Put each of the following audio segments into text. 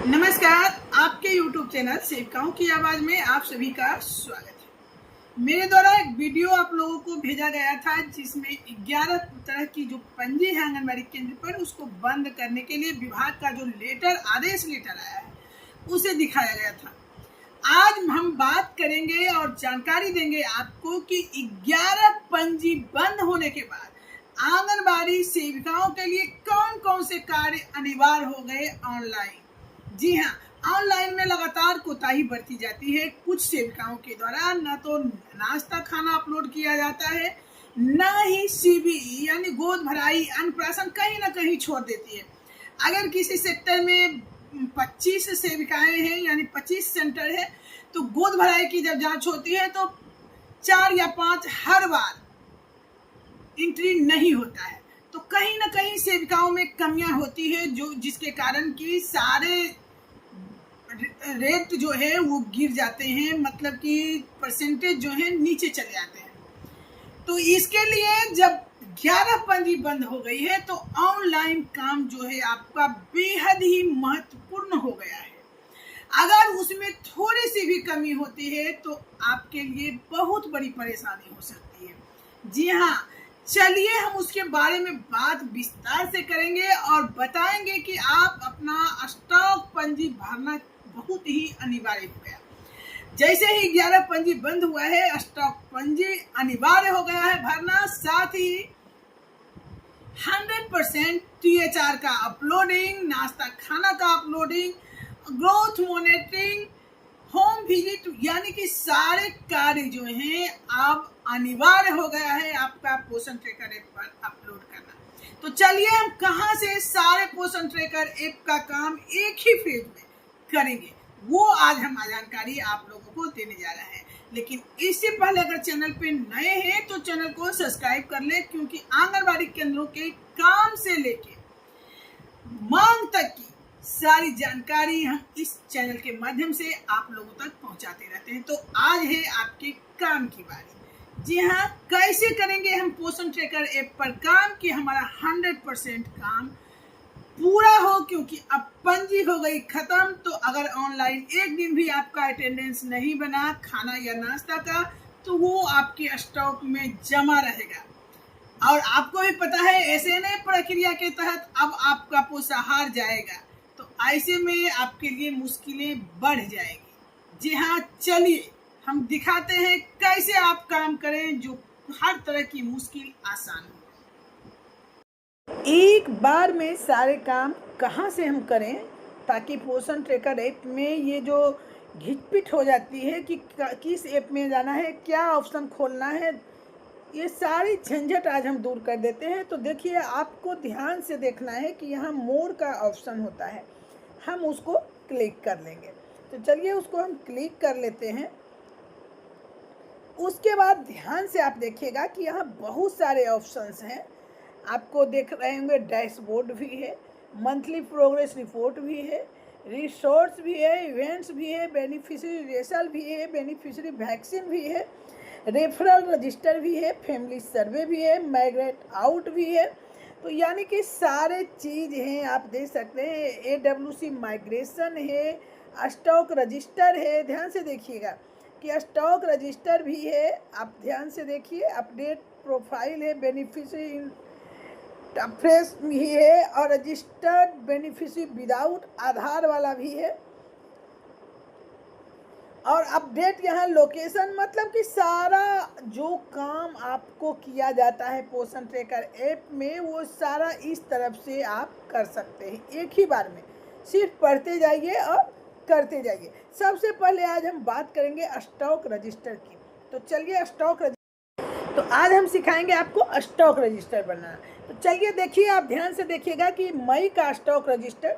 नमस्कार, आपके YouTube channel सेविकाओं की आवाज में आप सभी का स्वागत है। मेरे द्वारा एक वीडियो आप लोगों को भेजा गया था जिसमें 11 तरह की जो पंजी है आंगनबाड़ी केंद्र पर उसको बंद करने के लिए विभाग का जो आदेश लेटर आया है उसे दिखाया गया था। आज हम बात करेंगे और जानकारी देंगे आपको कि 11 पंजी बंद होने के बाद आंगनबाड़ी सेविकाओं के लिए कौन कौन से कार्य अनिवार्य हो गए ऑनलाइन। जी हाँ, ऑनलाइन में लगातार कोताही बरती जाती है कुछ सेविकाओं के द्वारा। न तो नाश्ता खाना अपलोड किया जाता है, न ही सीबीई यानी गोद भराई अन्नप्राशन कहीं ना कहीं छोड़ देती है। अगर किसी सेक्टर में 25 सेविकाएं हैं यानी 25 सेंटर है तो गोद भराई की जब जांच होती है तो 4 या 5 हर बार एंट्री नहीं होता है। तो कहीं ना कहीं सेविकाओं में कमियां होती है जो जिसके कारण कि सारे रेट जो है वो गिर जाते हैं, मतलब कि परसेंटेज जो है नीचे चले जाते हैं। तो इसके लिए जब 11 पंजी बंद हो गई है तो ऑनलाइन काम जो है आपका बेहद ही महत्वपूर्ण हो गया है। अगर उसमें थोड़ी सी भी कमी होती है तो आपके लिए बहुत बड़ी परेशानी हो सकती है। जी हाँ, चलिए हम उसके बारे में बात विस्तार से करेंगे और बताएंगे कि आप अपना स्टॉक पंजी भरना बहुत ही अनिवार्य हो गया। जैसे ही 11 पंजी बंद हुआ है स्टॉक पंजी अनिवार्य हो गया है भरना। साथ ही 100% THR का अपलोडिंग, नाश्ता खाना का uploading, growth monitoring, home visit यानी कि सारे कार्य जो हैं अब अनिवार्य हो गया है आपका पोषण ट्रैकर ऐप पर अपलोड करना। तो चलिए हम कहां से सारे पोषण ट्रैकर ऐप का काम एक ही फेज में करेंगे वो आज हम जानकारी आप लोगों को देने जा रहे हैं। लेकिन इससे पहले अगर चैनल पे नए हैं तो चैनल को सब्सक्राइब कर ले, क्योंकि आंगनबाड़ी केंद्रों के काम से लेके मांग तक की सारी जानकारी हम इस चैनल के माध्यम से आप लोगों तक पहुंचाते रहते हैं। तो आज है आपके काम की बारी। जी हाँ, कैसे करेंगे हम पोषण ट्रैकर ऐप पर काम कि हमारा 100% काम पूरा हो, क्योंकि अब पंजी हो गई खत्म। तो अगर ऑनलाइन एक दिन भी आपका अटेंडेंस नहीं बना खाना या नाश्ता का तो वो आपके स्टॉक में जमा रहेगा। और आपको भी पता है ऐसे नए प्रक्रिया के तहत अब आपका पोषाहार जाएगा तो ऐसे में आपके लिए मुश्किलें बढ़ जाएगी। जी हाँ, चलिए हम दिखाते हैं कैसे आप काम करें जो हर तरह की मुश्किल आसान हो। एक बार में सारे काम कहाँ से हम करें ताकि पोषण ट्रैकर ऐप में ये जो घिचपिट हो जाती है कि किस ऐप में जाना है, क्या ऑप्शन खोलना है, ये सारी झंझट आज हम दूर कर देते हैं। तो देखिए, आपको ध्यान से देखना है कि यहाँ मोर का ऑप्शन होता है, हम उसको क्लिक कर लेंगे। तो चलिए उसको हम क्लिक कर लेते हैं। उसके बाद ध्यान से आप देखिएगा कि यहाँ बहुत सारे ऑप्शंस हैं। आपको देख रहे होंगे डैशबोर्ड भी है, मंथली प्रोग्रेस रिपोर्ट भी है, रिसोर्स भी है, इवेंट्स भी है, बेनिफिशियरी रेशल भी है, बेनिफिशियरी वैक्सीन भी है, रेफरल रजिस्टर भी है, फैमिली सर्वे भी है, माइग्रेट आउट भी है। तो यानी कि सारे चीज़ हैं, आप देख सकते हैं। AWC माइग्रेशन है, स्टॉक रजिस्टर है। ध्यान से देखिएगा कि स्टॉक रजिस्टर भी है, आप ध्यान से देखिए। अपडेट प्रोफाइल है, बेनिफिशियरी फ्रेश भी है और रजिस्टर्ड बेनिफिशियरी विदाउट आधार वाला भी है। और अपडेट यहाँ लोकेशन, मतलब कि सारा जो काम आपको किया जाता है पोषण ट्रैकर ऐप में वो सारा इस तरफ से आप कर सकते हैं एक ही बार में। सिर्फ पढ़ते जाइए और करते जाइए। सबसे पहले आज हम बात करेंगे स्टॉक रजिस्टर की। तो चलिए तो आज हम सिखाएंगे आपको स्टॉक रजिस्टर बनाना। तो चलिए देखिए, आप ध्यान से देखिएगा कि मई का स्टॉक रजिस्टर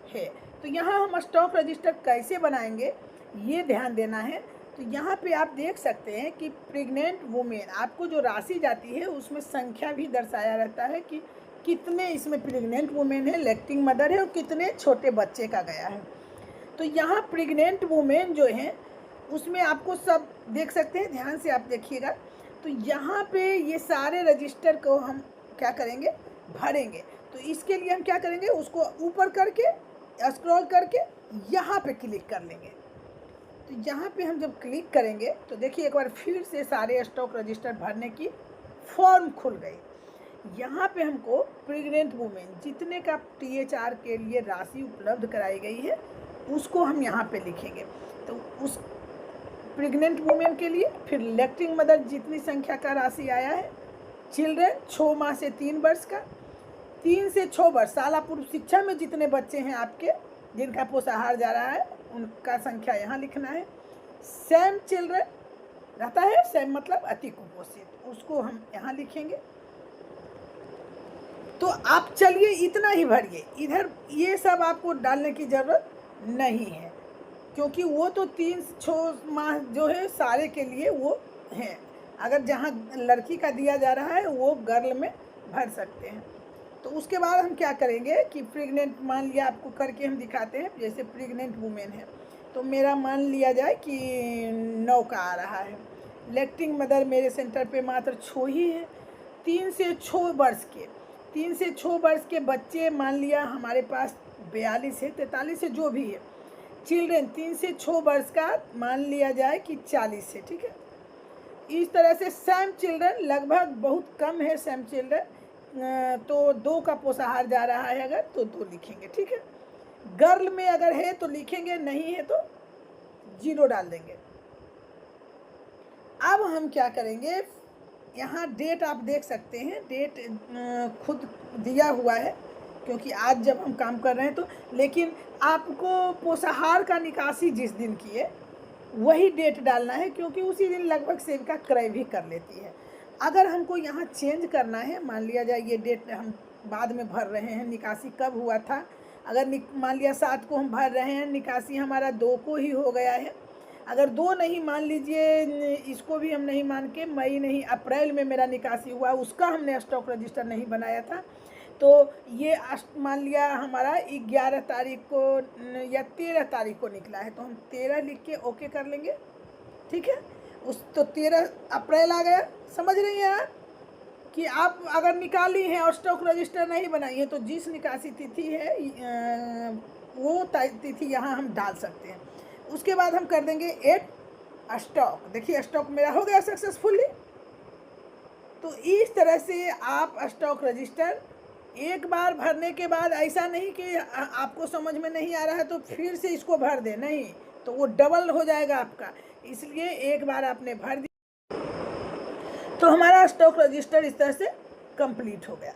है। तो यहाँ हम स्टॉक रजिस्टर कैसे बनाएंगे ये ध्यान देना है। तो यहाँ पे आप देख सकते हैं कि प्रेग्नेंट वुमेन, आपको जो राशि जाती है उसमें संख्या भी दर्शाया रहता है कि कितने इसमें प्रेग्नेंट वुमेन है, लैक्टिंग मदर है और कितने छोटे बच्चे का गया है। तो यहाँ प्रेग्नेंट वुमेन जो है उसमें आपको सब देख सकते हैं, ध्यान से आप देखिएगा। तो यहाँ पे ये सारे रजिस्टर को हम क्या करेंगे, भरेंगे। तो इसके लिए हम क्या करेंगे, उसको ऊपर करके स्क्रॉल करके यहाँ पे क्लिक कर लेंगे। तो यहाँ पे हम जब क्लिक करेंगे तो देखिए एक बार फिर से सारे स्टॉक रजिस्टर भरने की फॉर्म खुल गई। यहाँ पे हमको प्रेग्नेंट वुमेन जितने का THR के लिए राशि उपलब्ध कराई गई है उसको हम यहाँ पे लिखेंगे। तो उस प्रेग्नेंट वुमेन के लिए, फिर लैक्टिंग मदर जितनी संख्या का राशि आया है, चिल्ड्रेन 6 माह से 3 वर्ष का, 3 से 6 वर्ष शाला पूर्व शिक्षा में जितने बच्चे हैं आपके जिनका पोषाहार जा रहा है उनका संख्या यहाँ लिखना है। सैम चिल्ड्रेन रहता है, सैम मतलब अति कुपोषित, उसको हम यहाँ लिखेंगे। तो आप चलिए इतना ही भरिए, इधर ये सब आपको डालने की ज़रूरत नहीं है क्योंकि वो तो 3-6 माह जो है सारे के लिए वो हैं। अगर जहाँ लड़की का दिया जा रहा है वो गर्ल में भर सकते हैं। तो उसके बाद हम क्या करेंगे कि प्रेग्नेंट मान लिया, आपको करके हम दिखाते हैं। जैसे प्रेग्नेंट वुमेन है तो मेरा मान लिया जाए कि 9 का आ रहा है। लैक्टिंग मदर मेरे सेंटर पे मात्र 6 ही है। 3 से 6 वर्ष के, 3 से 6 वर्ष के बच्चे मान लिया हमारे पास 42 है, 43 है, जो भी है। चिल्ड्रेन 3 से 6 वर्ष का मान लिया जाए कि 40 है, ठीक है। इस तरह से सैम चिल्ड्रन लगभग बहुत कम है। सैम चिल्ड्रन तो 2 का पोषाहार जा रहा है अगर तो 2 लिखेंगे, ठीक है। गर्ल में अगर है तो लिखेंगे, नहीं है तो 0 डाल देंगे। अब हम क्या करेंगे, यहाँ डेट आप देख सकते हैं, डेट खुद दिया हुआ है क्योंकि आज जब हम काम कर रहे हैं तो, लेकिन आपको पोषाहार का निकासी जिस दिन की है वही डेट डालना है क्योंकि उसी दिन लगभग सेविका क्रय भी कर लेती है। अगर हमको यहाँ चेंज करना है, मान लिया जाए ये डेट हम बाद में भर रहे हैं, निकासी कब हुआ था, अगर मान लिया 7 को हम भर रहे हैं, निकासी हमारा 2 को ही हो गया है। अगर 2 नहीं, मान लीजिए इसको भी हम नहीं मान के मई नहीं अप्रैल में मेरा निकासी हुआ, उसका हमने स्टॉक रजिस्टर नहीं बनाया था, तो ये मान लिया हमारा 11 तारीख को या 13 तारीख को निकला है, तो हम 13 लिख के ओके कर लेंगे, ठीक है। उस तो 13 अप्रैल आ गया। समझ रही हैं आप कि आप अगर निकाली हैं और स्टॉक रजिस्टर नहीं बनाई है तो जिस निकासी तिथि है वो तिथि यहाँ हम डाल सकते हैं। उसके बाद हम कर देंगे ऐड स्टॉक। देखिए स्टॉक मेरा हो गया सक्सेसफुली। तो इस तरह से आप स्टॉक रजिस्टर एक बार भरने के बाद ऐसा नहीं कि आपको समझ में नहीं आ रहा है तो फिर से इसको भर दे, नहीं, तो वो डबल हो जाएगा आपका। इसलिए एक बार आपने भर दिया तो हमारा स्टॉक रजिस्टर इस तरह से कंप्लीट हो गया।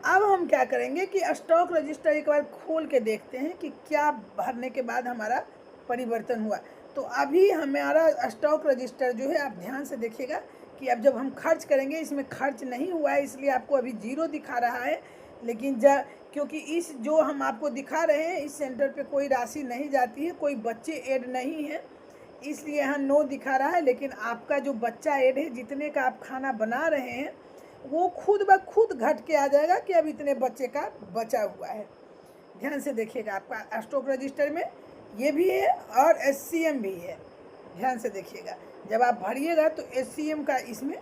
अब हम क्या करेंगे कि स्टॉक रजिस्टर एक बार खोल के देखते हैं कि क्या भरने के बाद हमारा परिवर्तन हुआ। तो अभी हमारा स्टॉक रजिस्टर जो है, आप ध्यान से देखिएगा कि अब जब हम खर्च करेंगे इसमें खर्च नहीं हुआ है, इसलिए आपको अभी 0 दिखा रहा है। लेकिन क्योंकि इस जो हम आपको दिखा रहे हैं इस सेंटर पे कोई राशि नहीं जाती है, कोई बच्चे ऐड नहीं है, इसलिए यहाँ 9 दिखा रहा है। लेकिन आपका जो बच्चा ऐड है, जितने का आप खाना बना रहे हैं, वो खुद ब खुद घट के आ जाएगा कि अब इतने बच्चे का बचा हुआ है। ध्यान से देखिएगा, आपका स्टॉक रजिस्टर में ये भी है और SCM भी है। ध्यान से देखिएगा, जब आप भरिएगा तो SCM का इसमें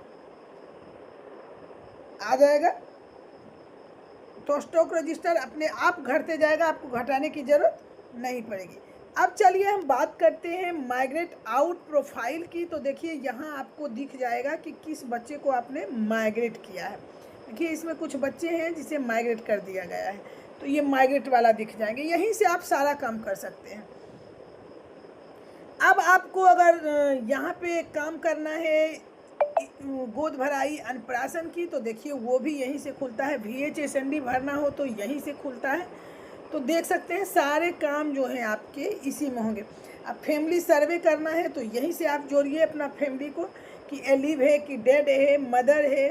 आ जाएगा, तो स्टॉक रजिस्टर अपने आप घटते जाएगा, आपको घटाने की ज़रूरत नहीं पड़ेगी। अब चलिए हम बात करते हैं माइग्रेट आउट प्रोफाइल की। तो देखिए यहाँ आपको दिख जाएगा कि किस बच्चे को आपने माइग्रेट किया है। देखिए इसमें कुछ बच्चे हैं जिसे माइग्रेट कर दिया गया है, तो ये माइग्रेट वाला दिख जाएंगे। यहीं से आप सारा काम कर सकते हैं। अब आपको अगर यहाँ पे काम करना है गोद भराई अनप्राशन की, तो देखिए वो भी यहीं से खुलता है। VHSND भरना हो तो यहीं से खुलता है। तो देख सकते हैं सारे काम जो हैं आपके इसी में होंगे। अब फैमिली सर्वे करना है तो यहीं से आप जोड़िए अपना फैमिली को कि एलिव है कि डेड है, मदर है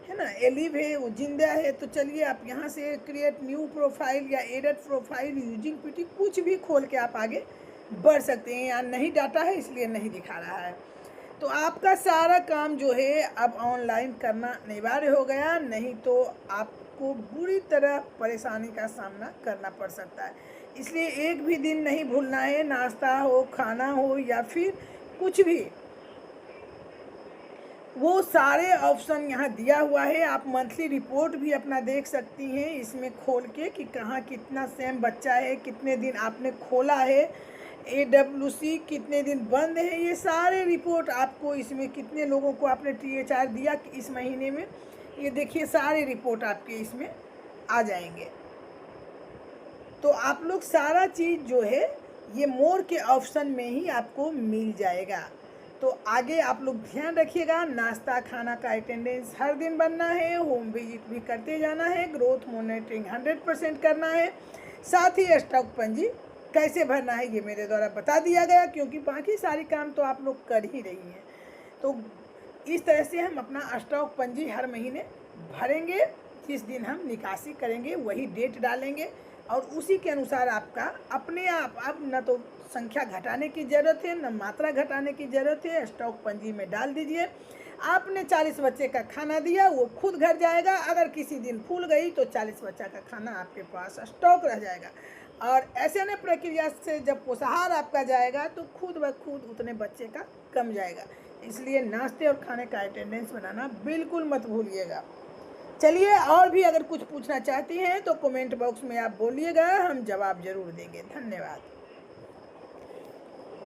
ना, एलिव है, वो जिंदा है। तो चलिए आप यहाँ से क्रिएट न्यू प्रोफाइल या एडेड प्रोफाइल यूजिंग PT कुछ भी खोल के आप आगे बढ़ सकते हैं। यहाँ नहीं डाटा है इसलिए नहीं दिखा रहा है। तो आपका सारा काम जो है अब ऑनलाइन करना अनिवार्य हो गया, नहीं तो आपको बुरी तरह परेशानी का सामना करना पड़ सकता है। इसलिए एक भी दिन नहीं भूलना है, नाश्ता हो, खाना हो या फिर कुछ भी, वो सारे ऑप्शन यहाँ दिया हुआ है। आप मंथली रिपोर्ट भी अपना देख सकती हैं इसमें खोल के कि कहाँ कितना सेम बच्चा है, कितने दिन आपने खोला है, AWC कितने दिन बंद है, ये सारे रिपोर्ट आपको इसमें, कितने लोगों को आपने THR दिया इस महीने में, ये देखिए सारे रिपोर्ट आपके इसमें आ जाएंगे। तो आप लोग सारा चीज़ जो है ये मोर के ऑप्शन में ही आपको मिल जाएगा। तो आगे आप लोग ध्यान रखिएगा, नाश्ता खाना का अटेंडेंस हर दिन बनना है, होम विजिट भी करते जाना है, ग्रोथ मॉनिटरिंग 100% करना है, साथ ही स्टॉक पंजी कैसे भरना है ये मेरे द्वारा बता दिया गया, क्योंकि बाकी सारी काम तो आप लोग कर ही रही हैं। तो इस तरह से हम अपना स्टॉक पंजी हर महीने भरेंगे, जिस दिन हम निकासी करेंगे वही डेट डालेंगे और उसी के अनुसार आपका अपने आप, अब न तो संख्या घटाने की ज़रूरत है न मात्रा घटाने की ज़रूरत है, स्टॉक पंजी में डाल दीजिए। आपने 40 बच्चे का खाना दिया, वो खुद घर जाएगा। अगर किसी दिन फूल गई तो 40 बच्चा का खाना आपके पास स्टॉक रह जाएगा। और ऐसे न प्रक्रिया से जब पोषाहार आपका जाएगा तो खुद ब खुद उतने बच्चे का कम जाएगा। इसलिए नाश्ते और खाने का अटेंडेंस बनाना बिल्कुल मत भूलिएगा। चलिए, और भी अगर कुछ पूछना चाहती हैं तो कमेंट बॉक्स में आप बोलिएगा, हम जवाब जरूर देंगे। धन्यवाद।